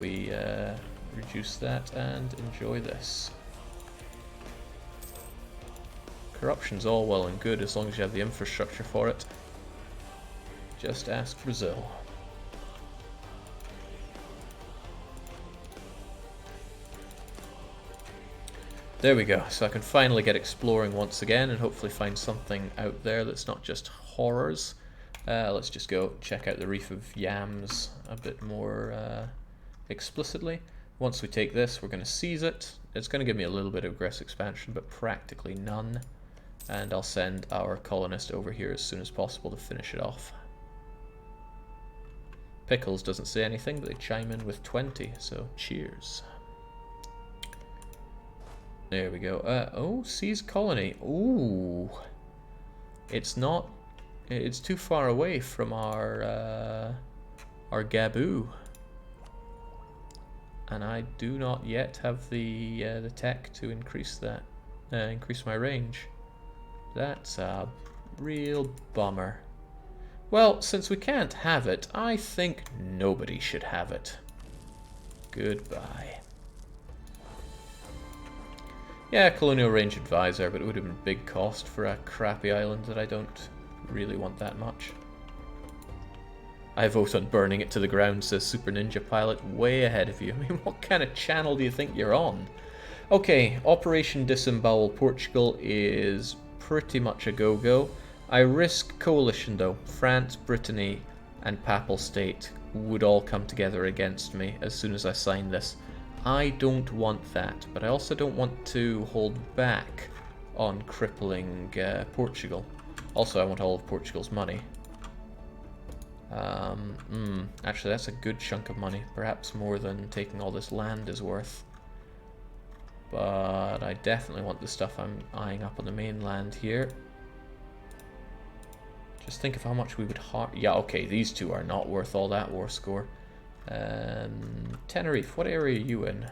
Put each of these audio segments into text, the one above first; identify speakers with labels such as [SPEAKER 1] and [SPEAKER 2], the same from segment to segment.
[SPEAKER 1] We reduce that and enjoy this. Corruption's all well and good as long as you have the infrastructure for it. Just ask Brazil. There we go, so I can finally get exploring once again and hopefully find something out there that's not just horrors. Let's just go check out the Reef of Yams a bit more explicitly. Once we take this, we're going to seize it. It's going to give me a little bit of aggressive expansion, but practically none. And I'll send our colonist over here as soon as possible to finish it off. Pickles doesn't say anything, but they chime in with 20, so cheers. There we go. Oh, seized colony. Ooh. It's not... It's too far away from our Gaboo. And I do not yet have the tech to increase that, increase my range. That's a real bummer. Well, since we can't have it, I think nobody should have it. Goodbye. Yeah, Colonial Range Advisor, but it would have been a big cost for a crappy island that I don't really want that much. I vote on burning it to the ground, says Super Ninja Pilot, way ahead of you. I mean, what kind of channel do you think you're on? Okay, Operation Disembowel Portugal is pretty much a go-go. I risk coalition though. France, Brittany, and Papal State would all come together against me as soon as I sign this. I don't want that, but I also don't want to hold back on crippling Portugal. Also, I want all of Portugal's money. Actually, that's a good chunk of money. Perhaps more than taking all this land is worth. But I definitely want the stuff I'm eyeing up on the mainland here. Just think of how much we would yeah, okay, these two are not worth all that war score. Tenerife, what area are you in?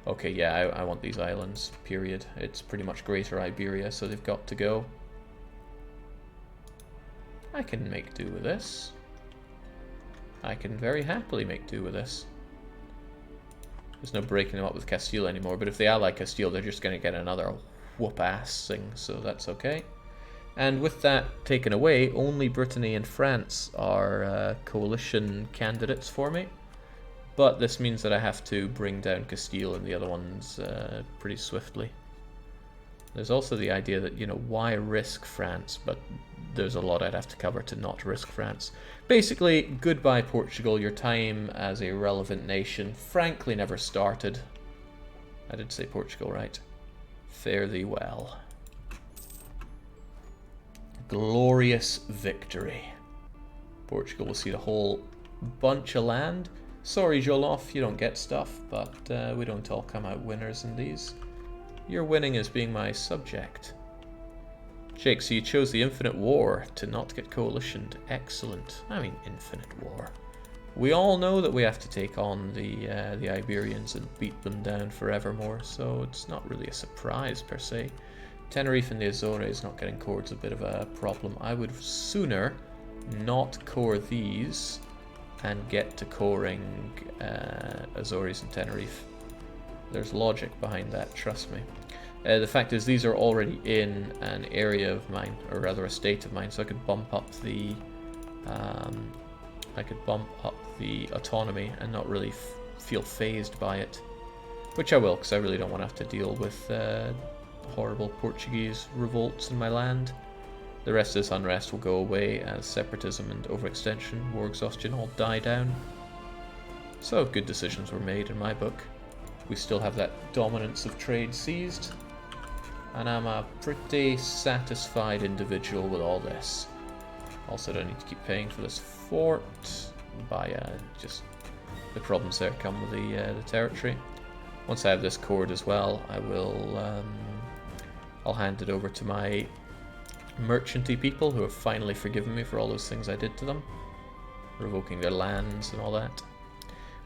[SPEAKER 1] Okay, yeah, I want these islands, period. It's pretty much Greater Iberia, so they've got to go. I can make do with this. I can very happily make do with this. There's no breaking them up with Castile anymore, but if they ally Castile, they're just going to get another whoop-ass thing, so that's okay. And with that taken away, only Brittany and France are coalition candidates for me. But this means that I have to bring down Castile and the other ones pretty swiftly. There's also the idea that, you know, why risk France? But there's a lot I'd have to cover to not risk France. Basically, goodbye Portugal, your time as a relevant nation frankly never started. I did say Portugal, right? Fare thee well. Glorious victory. Portugal will see the whole bunch of land. Sorry, Joloffe, you don't get stuff, but we don't all come out winners in these. You're winning as being my subject. Jake, so you chose the Infinite War to not get coalitioned. Excellent. I mean, Infinite War. We all know that we have to take on the Iberians and beat them down forevermore, so it's not really a surprise per se. Tenerife and the Azores not getting cored is a bit of a problem. I would sooner not core these and get to coring Azores and Tenerife. There's logic behind that, trust me. The fact is these are already in an area of mine, or rather a state of mine, so I could bump up the autonomy and not really feel phased by it. Which I will, because I really don't want to have to deal with horrible Portuguese revolts in my land. The rest of this unrest will go away as separatism and overextension, war exhaustion all die down. So good decisions were made in my book. We still have that dominance of trade seized, and I'm a pretty satisfied individual with all this. Also don't need to keep paying for this fort by just the problems there come with the territory. Once I have this cored as well, I will I'll hand it over to my merchanty people who have finally forgiven me for all those things I did to them, revoking their lands and all that.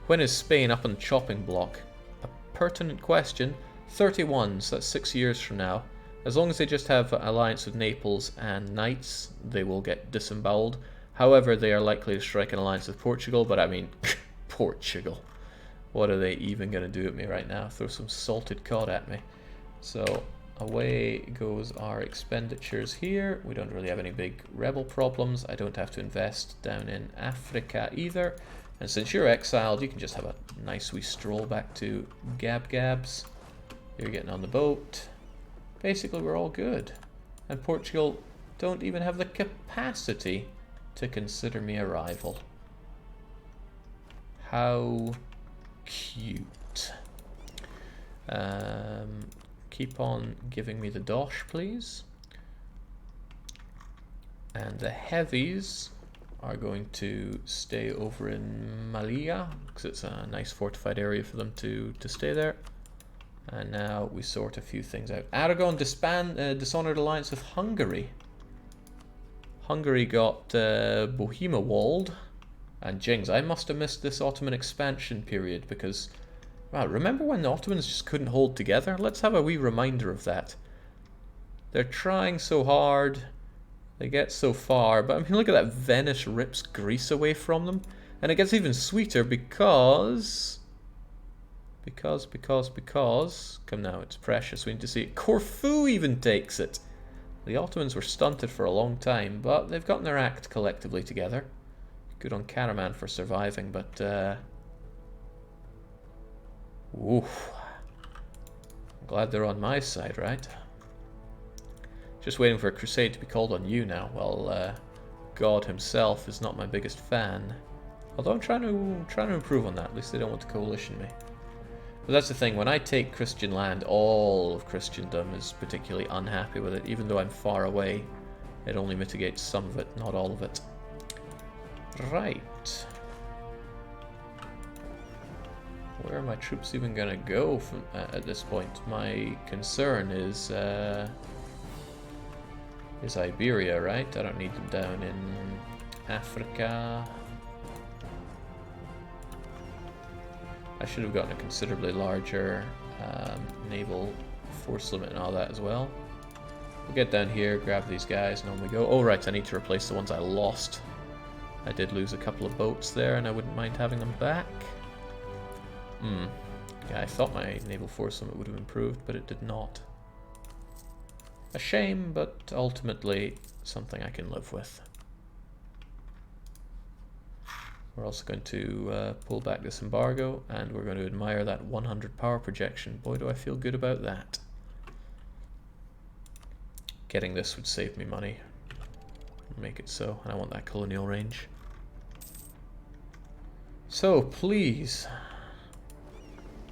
[SPEAKER 1] When is Spain up on the chopping block? A pertinent question. 31, so that's 6 years from now. As long as they just have alliance with Naples and Knights, they will get disemboweled. However, they are likely to strike an alliance with Portugal, but I mean, Portugal. What are they even going to do at me right now? Throw some salted cod at me. So away goes our expenditures here. We don't really have any big rebel problems. I don't have to invest down in Africa either. And since you're exiled, you can just have a nice wee stroll back to Gabs. You're getting on the boat. Basically, we're all good. And Portugal don't even have the capacity to consider me a rival. How cute. Keep on giving me the dosh, please. And the heavies are going to stay over in Malia, because it's a nice fortified area for them to stay there. And now we sort a few things out. Aragon dishonored alliance with Hungary. Hungary got Bohemia walled. And jings, I must have missed this Ottoman expansion period because, wow, remember when the Ottomans just couldn't hold together? Let's have a wee reminder of that. They're trying so hard, they get so far, but I mean, look at that. Venice rips Greece away from them. And it gets even sweeter because, come now, it's precious, we need to see it. Corfu even takes it. The Ottomans were stunted for a long time, but they've gotten their act collectively together. Good on Karaman for surviving, but oof. I'm glad they're on my side, right? Just waiting for a crusade to be called on you now. Well, God himself is not my biggest fan. Although I'm trying to improve on that. At least they don't want to coalition me. But that's the thing, when I take Christian land, all of Christendom is particularly unhappy with it. Even though I'm far away, it only mitigates some of it, not all of it. Right. Where are my troops even going to go from, at this point? My concern is Iberia, right? I don't need them down in Africa. I should have gotten a considerably larger naval force limit and all that as well. We'll get down here, grab these guys, and on we go. Oh, right, I need to replace the ones I lost. I did lose a couple of boats there, and I wouldn't mind having them back. Yeah, I thought my naval force limit would have improved, but it did not. A shame, but ultimately something I can live with. We're also going to pull back this embargo, and we're going to admire that 100 power projection. Boy, do I feel good about that. Getting this would save me money. Make it so, and I want that colonial range. So, please,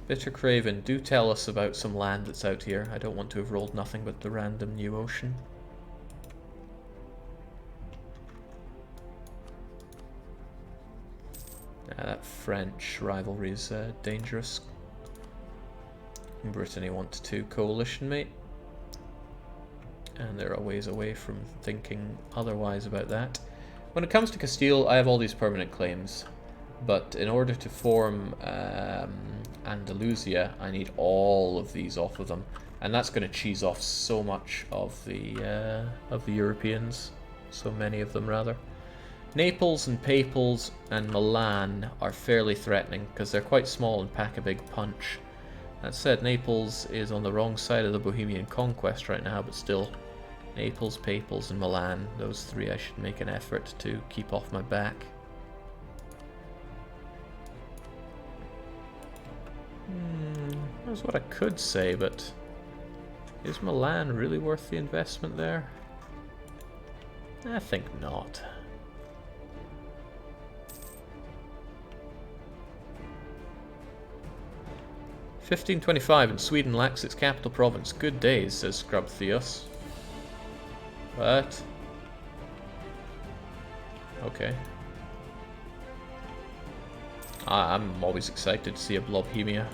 [SPEAKER 1] Bitter Craven, do tell us about some land that's out here. I don't want to have rolled nothing but the random new ocean. That French rivalry is dangerous. Brittany wants to coalition me. And they're a ways away from thinking otherwise about that. When it comes to Castile, I have all these permanent claims. But in order to form Andalusia, I need all of these off of them. And that's going to cheese off so much of the Europeans. So many of them, rather. Naples and Papals and Milan are fairly threatening because they're quite small and pack a big punch. That said, Naples is on the wrong side of the Bohemian conquest right now, but still, Naples, Papals and Milan, those three I should make an effort to keep off my back. That's what I could say, but is Milan really worth the investment there? I think not. "1525 and Sweden lacks its capital province. Good days," says Scrub Theos. What? Okay. I'm always excited to see a Blobhemia.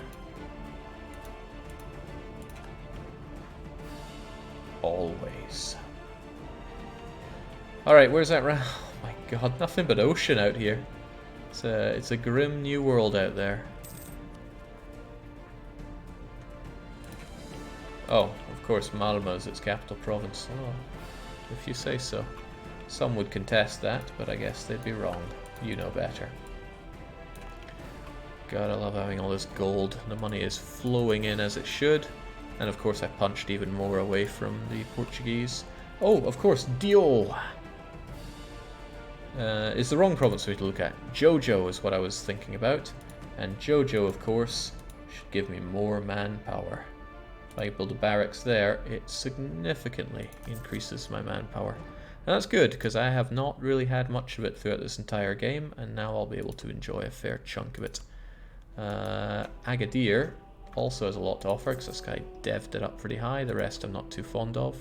[SPEAKER 1] Always. Alright, where's that round? Oh my god, nothing but ocean out here. It's a grim new world out there. Oh, of course, Malmo is its capital province. Oh, if you say so. Some would contest that, but I guess they'd be wrong. You know better. Gotta love having all this gold. The money is flowing in as it should. And of course I punched even more away from the Portuguese. Oh, of course, Dio is the wrong province for me to look at. Jojo is what I was thinking about. And Jojo, of course, should give me more manpower. If I build a barracks there, it significantly increases my manpower. And that's good, because I have not really had much of it throughout this entire game, and now I'll be able to enjoy a fair chunk of it. Agadir also has a lot to offer, because this guy devved it up pretty high. The rest I'm not too fond of.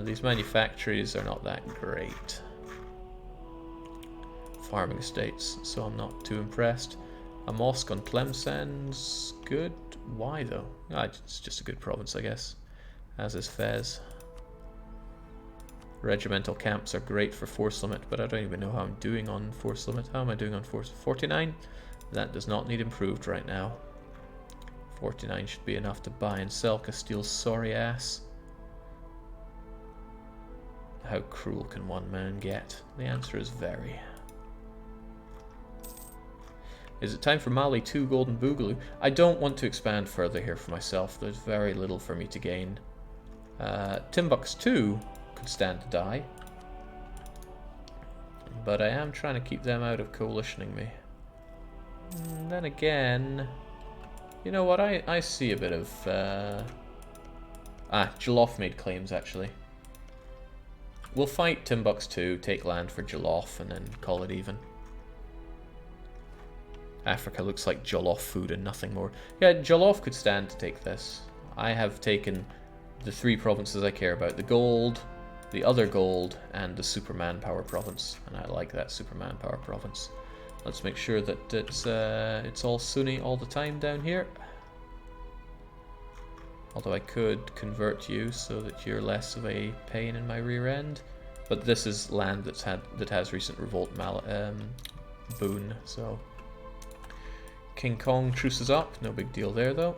[SPEAKER 1] These manufactories are not that great. Farming estates, so I'm not too impressed. A mosque on Tlemcen's good. Why though? It's just a good province, I guess. As is Fez. Regimental camps are great for force limit, but I don't even know how I'm doing on force limit. How am I doing on force? 49? That does not need improved right now. 49 should be enough to buy and sell Castile's sorry ass. How cruel can one man get? The answer is very. Is it time for Mali 2 Golden Boogaloo? I don't want to expand further here for myself. There's very little for me to gain. Timbuktu could stand to die. But I am trying to keep them out of coalitioning me. And then again... You know what? I see a bit of... Jollof made claims, actually. We'll fight Timbuktu, take land for Jollof, and then call it even. Africa looks like Jollof food and nothing more. Yeah, Jollof could stand to take this. I have taken the 3 provinces I care about. The gold, the other gold, and the super manpower province. And I like that super manpower province. Let's make sure that it's all Sunni all the time down here. Although I could convert you so that you're less of a pain in my rear end. But this is land that has recent revolt boon, so... King Kong truces up, no big deal there though.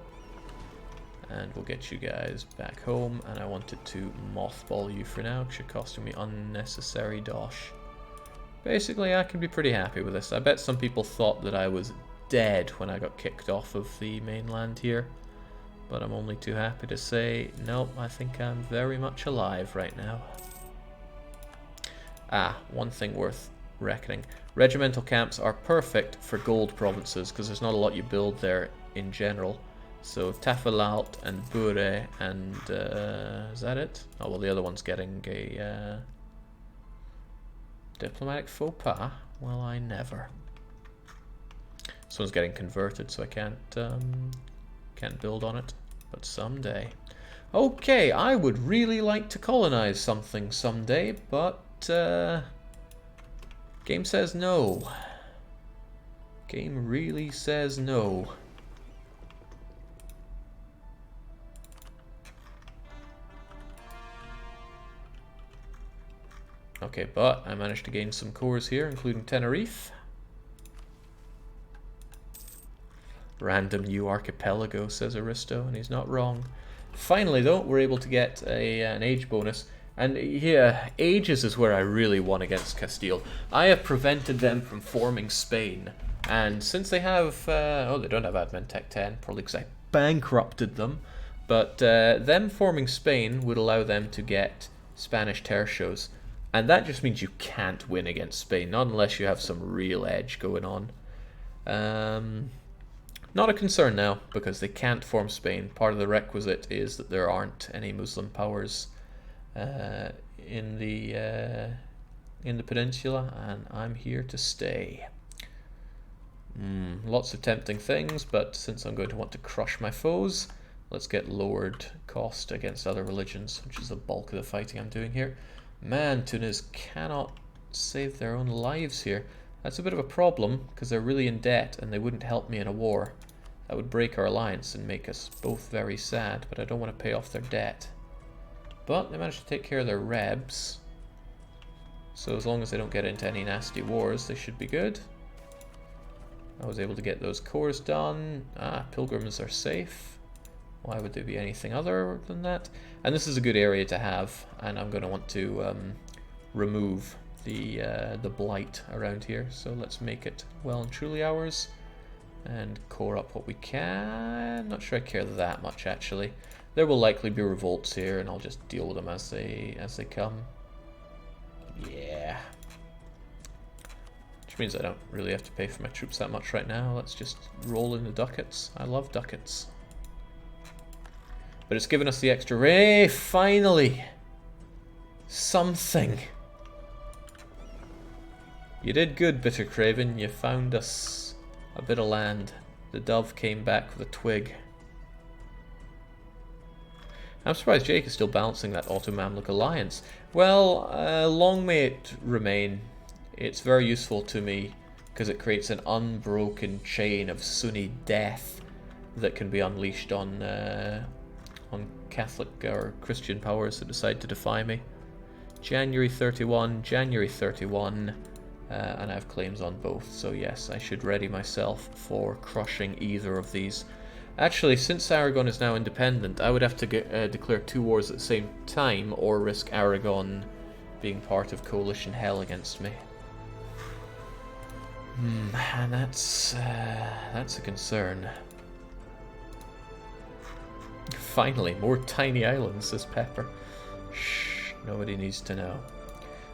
[SPEAKER 1] And we'll get you guys back home, and I wanted to mothball you for now because you're costing me unnecessary dosh. Basically, I can be pretty happy with this. I bet some people thought that I was dead when I got kicked off of the mainland here. But I'm only too happy to say, nope, I think I'm very much alive right now. One thing worth reckoning. Regimental camps are perfect for gold provinces because there's not a lot you build there in general. So Tafilalt and Bure and is that it? Oh well, the other one's getting a diplomatic faux pas. Well, I never. This one's getting converted, so I can't build on it, but someday. Okay, I would really like to colonize something someday, but game says no. Game really says no. Okay, but I managed to gain some cores here, including Tenerife. Random new archipelago, says Aristo, and he's not wrong. Finally, though, we're able to get an age bonus. And yeah, ages is where I really won against Castile. I have prevented them from forming Spain. And since they have... oh, they don't have Admin Tech 10, probably because I bankrupted them. But them forming Spain would allow them to get Spanish tertios. And that just means you can't win against Spain, not unless you have some real edge going on. Not a concern now, because they can't form Spain. Part of the requisite is that there aren't any Muslim powers in the peninsula, and I'm here to stay. Lots of tempting things, but since I'm going to want to crush my foes, let's get lowered cost against other religions, which is the bulk of the fighting I'm doing here. Man, Tunis cannot save their own lives here. That's a bit of a problem, because they're really in debt, and they wouldn't help me in a war. That would break our alliance and make us both very sad, but I don't want to pay off their debt. But they managed to take care of their rebs. So as long as they don't get into any nasty wars, they should be good. I was able to get those cores done. Pilgrims are safe. Why would there be anything other than that? And this is a good area to have, and I'm going to want to remove the blight around here. So let's make it well and truly ours. and core up what we can. Not sure I care that much, actually. There will likely be revolts here, and I'll just deal with them as they come. Yeah. Which means I don't really have to pay for my troops that much right now. Let's just roll in the ducats. I love ducats. But it's given us the extra ray, finally! Something! You did good, Bitter Craven. You found us a bit of land. The dove came back with a twig. I'm surprised Jake is still balancing that Otto-Mamluk alliance. Well, long may it remain. It's very useful to me because it creates an unbroken chain of Sunni death that can be unleashed on Catholic or Christian powers that decide to defy me. January 31, January 31, and I have claims on both, so yes, I should ready myself for crushing either of these. Actually, since Aragon is now independent, I would have to declare 2 wars at the same time, or risk Aragon being part of coalition hell against me. And that's a concern. Finally, more tiny islands, says Pepper. Shh, nobody needs to know.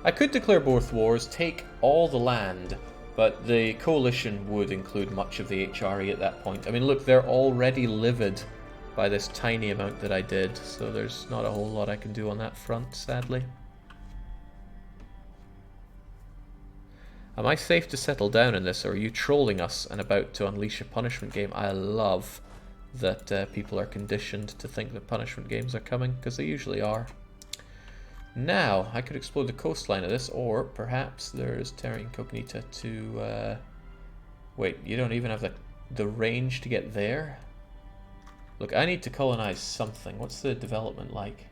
[SPEAKER 1] I could declare both wars, take all the land, but the coalition would include much of the HRE at that point. I mean, look, they're already livid by this tiny amount that I did, so there's not a whole lot I can do on that front, sadly. Am I safe to settle down in this, or are you trolling us and about to unleash a punishment game? I love that people are conditioned to think that punishment games are coming, because they usually are. Now, I could explore the coastline of this, or perhaps there's Terra Incognita to... Wait, you don't even have the range to get there? Look, I need to colonize something. What's the development like?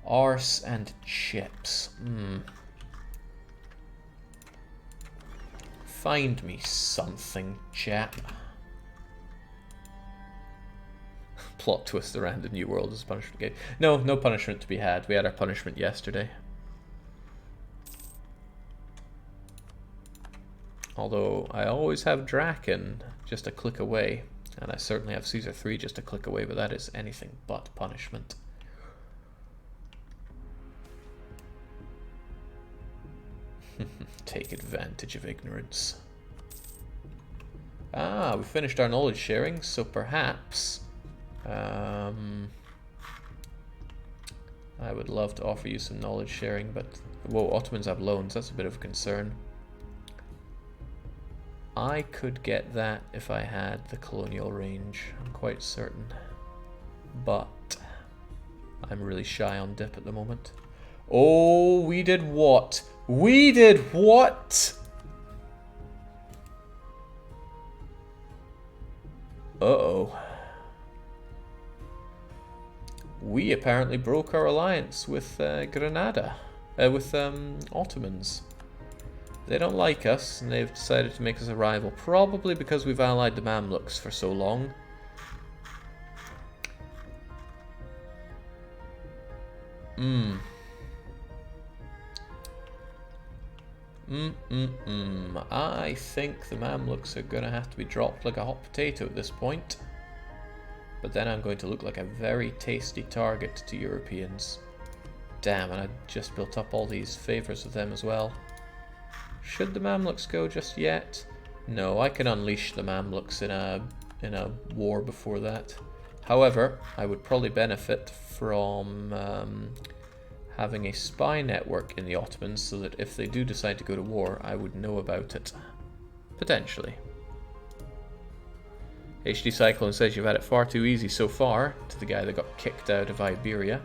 [SPEAKER 1] Arse and chips. Find me something, chap. Plot twist around the New World as a punishment game. No, no punishment to be had. We had our punishment yesterday. Although I always have Draken just a click away, and I certainly have Caesar 3 just a click away, but that is anything but punishment. Take advantage of ignorance. Ah, we finished our knowledge sharing, so perhaps I would love to offer you some knowledge sharing, but whoa, Ottomans have loans, that's a bit of a concern. I could get that if I had the colonial range, I'm quite certain, but I'm really shy on dip at the moment. Oh, we did what? We did what? Uh-oh. We apparently broke our alliance with Granada, with Ottomans. They don't like us, and they've decided to make us a rival, probably because we've allied the Mamluks for so long. I think the Mamluks are going to have to be dropped like a hot potato at this point. But then I'm going to look like a very tasty target to Europeans. Damn, and I just built up all these favours with them as well. Should the Mamluks go just yet? No, I can unleash the Mamluks in a war before that. However, I would probably benefit from having a spy network in the Ottomans so that if they do decide to go to war, I would know about it. Potentially. HD Cyclone says you've had it far too easy so far, to the guy that got kicked out of Iberia.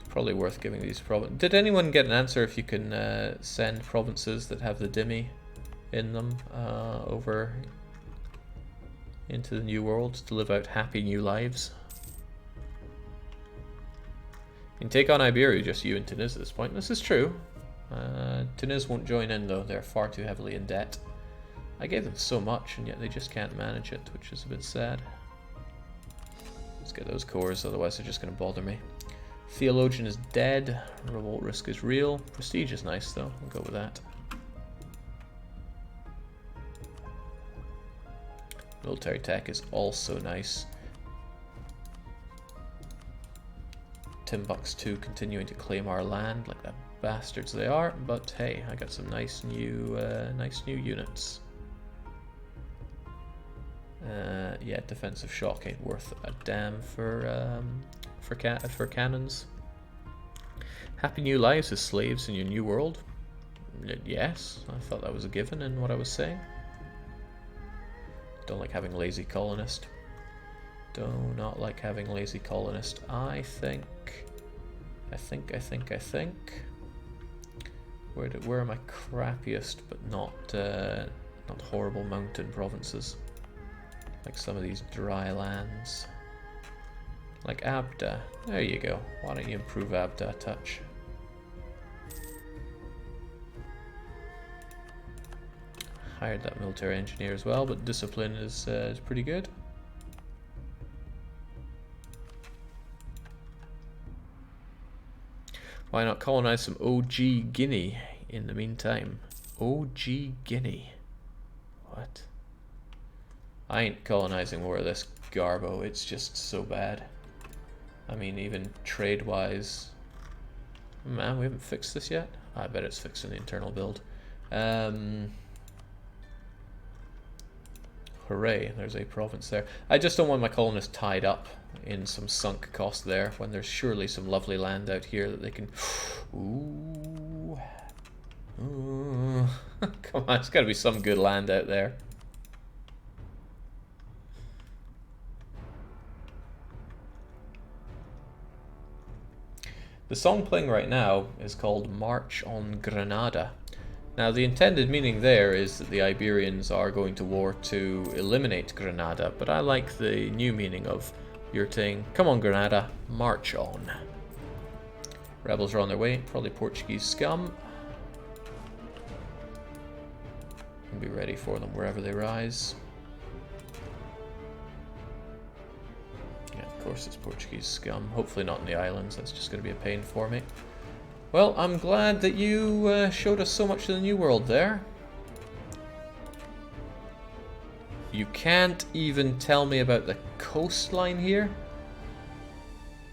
[SPEAKER 1] Probably worth giving these provinces. Did anyone get an answer if you can send provinces that have the dhimmi in them over into the New World to live out happy new lives? You can take on Iberia, just you and Tunis at this point. This is true. Tunis won't join in though, they're far too heavily in debt. I gave them so much and yet they just can't manage it, which is a bit sad. Let's get those cores, otherwise they're just going to bother me. Theologian is dead. Revolt risk is real. Prestige is nice though. We'll go with that. Military tech is also nice. Timbuktu continuing to claim our land like the bastards they are, but hey, I got some nice new units. Yeah, defensive shock ain't worth a damn for cannons. Happy new lives as slaves in your new world. Yes, I thought that was a given in what I was saying. Don't like having lazy colonist. Do not like having lazy colonist. I think. Where are my crappiest but not horrible mountain provinces? Like some of these dry lands. Like Abda. There you go. Why don't you improve Abda a touch? Hired that military engineer as well, but discipline is pretty good. Why not colonize some OG Guinea in the meantime? OG Guinea. What? I ain't colonizing more of this garbo, it's just so bad. I mean, even trade-wise... Man, we haven't fixed this yet? I bet it's fixed in the internal build. Hooray, there's a province there. I just don't want my colonists tied up in some sunk cost there when there's surely some lovely land out here that they can... Ooh. Ooh. Come on, it's got to be some good land out there. The song playing right now is called March on Granada. Now the intended meaning there is that the Iberians are going to war to eliminate Granada, but I like the new meaning of you're saying, come on Granada, march on. Rebels are on their way, probably Portuguese scum. And be ready for them wherever they rise. Yeah, of course it's Portuguese scum. Hopefully not in the islands, that's just going to be a pain for me. Well, I'm glad that you showed us so much of the New World there. You can't even tell me about the coastline here?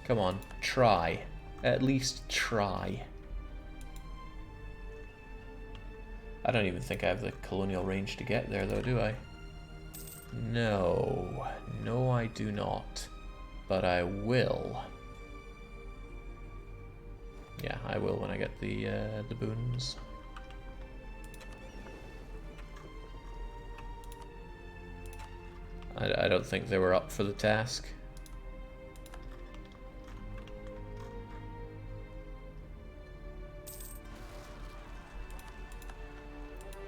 [SPEAKER 1] Come on, try. At least try. I don't even think I have the colonial range to get there though, do I? No. No, I do not. But I will. Yeah, I will when I get the boons. I don't think they were up for the task.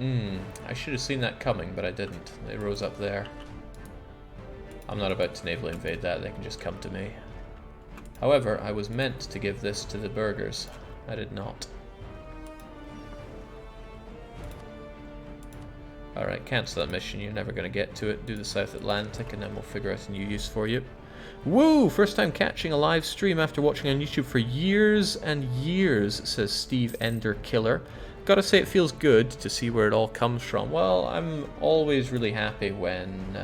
[SPEAKER 1] I should have seen that coming, but I didn't. They rose up there. I'm not about to navally invade that, they can just come to me. However, I was meant to give this to the burghers. I did not. Alright, cancel that mission. You're never going to get to it. Do the South Atlantic and then we'll figure out a new use for you. Woo! First time catching a live stream after watching on YouTube for years and years, says Steve Ender Killer. Gotta say it feels good to see where it all comes from. Well, I'm always really happy when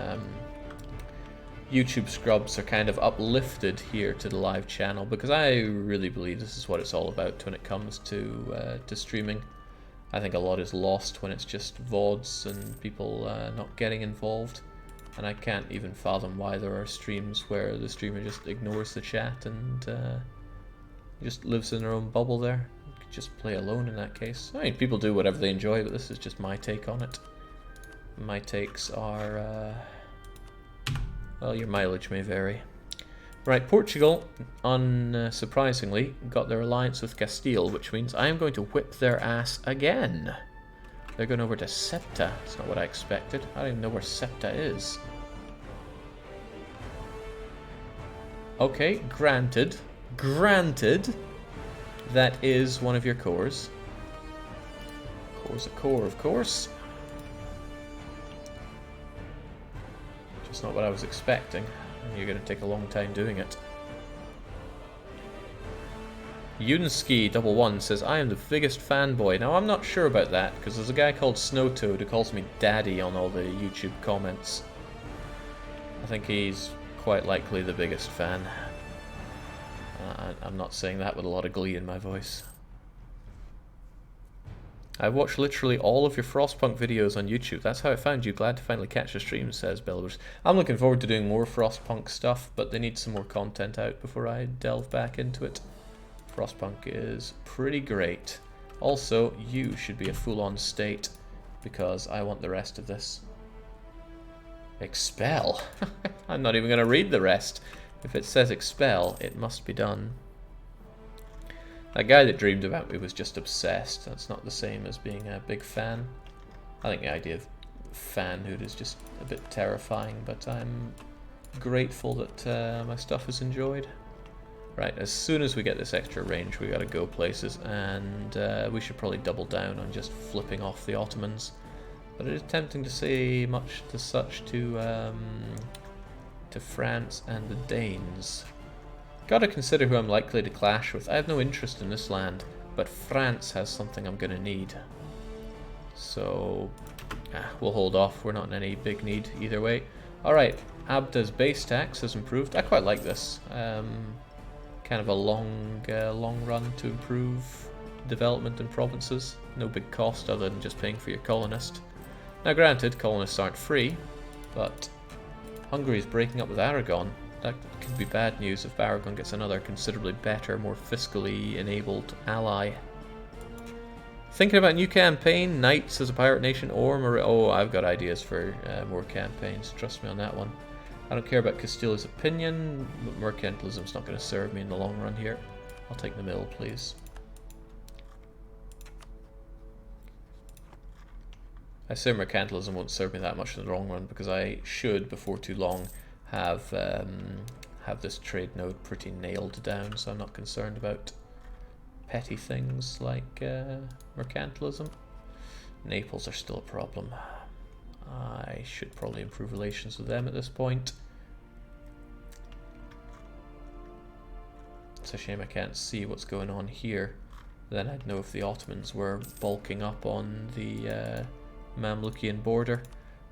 [SPEAKER 1] YouTube scrubs are kind of uplifted here to the live channel, because I really believe this is what it's all about when it comes to streaming. I think a lot is lost when it's just VODs and people not getting involved, and I can't even fathom why there are streams where the streamer just ignores the chat and just lives in their own bubble there. You could just play alone in that case. I mean, people do whatever they enjoy, but this is just my take on it. My takes are... well, your mileage may vary. Right, Portugal, unsurprisingly, got their alliance with Castile, which means I am going to whip their ass again. They're going over to Septa. That's not what I expected. I don't even know where Septa is. Okay, granted. Granted. That is one of your cores. Core's a core, of course. Just not what I was expecting. You're going to take a long time doing it. Yunski11 says, I am the biggest fanboy. Now, I'm not sure about that, because there's a guy called Snowtoad who calls me Daddy on all the YouTube comments. I think he's quite likely the biggest fan. I'm not saying that with a lot of glee in my voice. I've watched literally all of your Frostpunk videos on YouTube. That's how I found you. Glad to finally catch the stream, says Belvers. I'm looking forward to doing more Frostpunk stuff, but they need some more content out before I delve back into it. Frostpunk is pretty great. Also, you should be a full-on state, because I want the rest of this. Expel? I'm not even going to read the rest. If it says expel, it must be done. That guy that dreamed about me was just obsessed. That's not the same as being a big fan. I think the idea of fanhood is just a bit terrifying, but I'm grateful that my stuff is enjoyed. Right, as soon as we get this extra range, we gotta go places, and we should probably double down on just flipping off the Ottomans. But it is tempting to say much to such to France and the Danes. Gotta consider who I'm likely to clash with. I have no interest in this land, but France has something I'm gonna need. So, we'll hold off. We're not in any big need either way. Alright, Abda's base tax has improved. I quite like this. Kind of a long run to improve development in provinces. No big cost other than just paying for your colonist. Now granted, colonists aren't free, but Hungary is breaking up with Aragon. That could be bad news if Aragon gets another considerably better, more fiscally enabled ally. Thinking about new campaign, Knights as a pirate nation, or oh, I've got ideas for more campaigns. Trust me on that one. I don't care about Castilia's opinion, but mercantilism's not going to serve me in the long run here. I'll take the mill, please. I say mercantilism won't serve me that much in the long run because I should, before too long, have this trade node pretty nailed down, so I'm not concerned about petty things like mercantilism. Naples are still a problem. I should probably improve relations with them at this point. It's a shame I can't see what's going on here. Then I'd know if the Ottomans were bulking up on the Mamlukian border.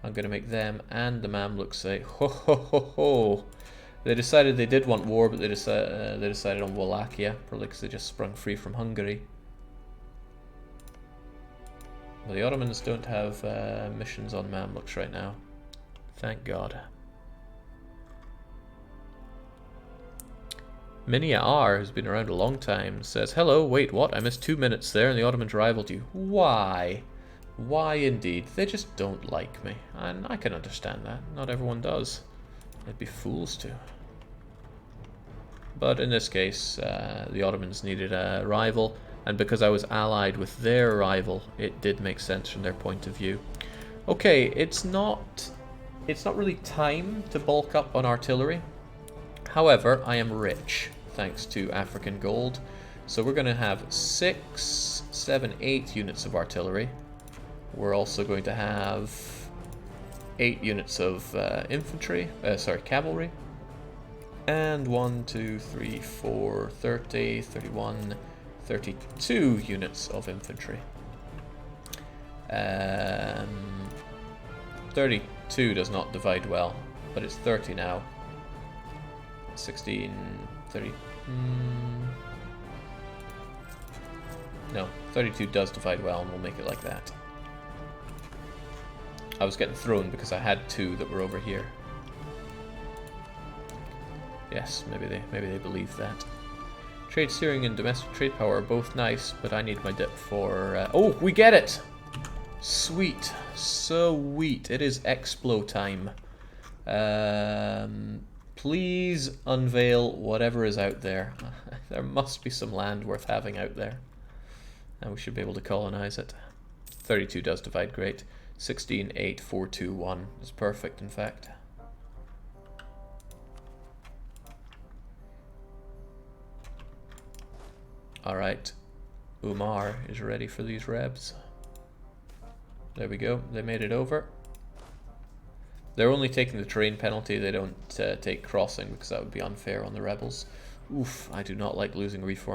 [SPEAKER 1] I'm going to make them and the Mamluks say, ho ho ho ho. They decided they did want war, but they decided on Wallachia, probably because they just sprung free from Hungary. Well, the Ottomans don't have missions on Mamluks right now. Thank God. Minia R, who's been around a long time, says, hello, wait, what? I missed 2 minutes there and the Ottomans rivaled you. Why? Why indeed? They just don't like me. And I can understand that. Not everyone does. They'd be fools to. But in this case, the Ottomans needed a rival, and because I was allied with their rival, it did make sense from their point of view. Okay, it's not really time to bulk up on artillery. However, I am rich, thanks to African gold. So we're going to have 6, 7, 8 units of artillery. We're also going to have 8 units of cavalry. And 1, 2, 3, 4, 30, 31, 32 units of infantry. 32 does not divide well, but it's 30 now. 16, 30. No, 32 does divide well, and we'll make it like that. I was getting thrown because I had 2 that were over here. Yes, maybe they believe that. Trade steering and domestic trade power are both nice, but I need my dip for... oh, we get it! Sweet. Sweet. It is Explo time. Please unveil whatever is out there. There must be some land worth having out there. And we should be able to colonize it. 32 does divide great. 16, 8, 4, 2, 1 is perfect, in fact. Alright, Umar is ready for these rebs. There we go, they made it over. They're only taking the terrain penalty, they don't take crossing because that would be unfair on the rebels. Oof, I do not like losing reform.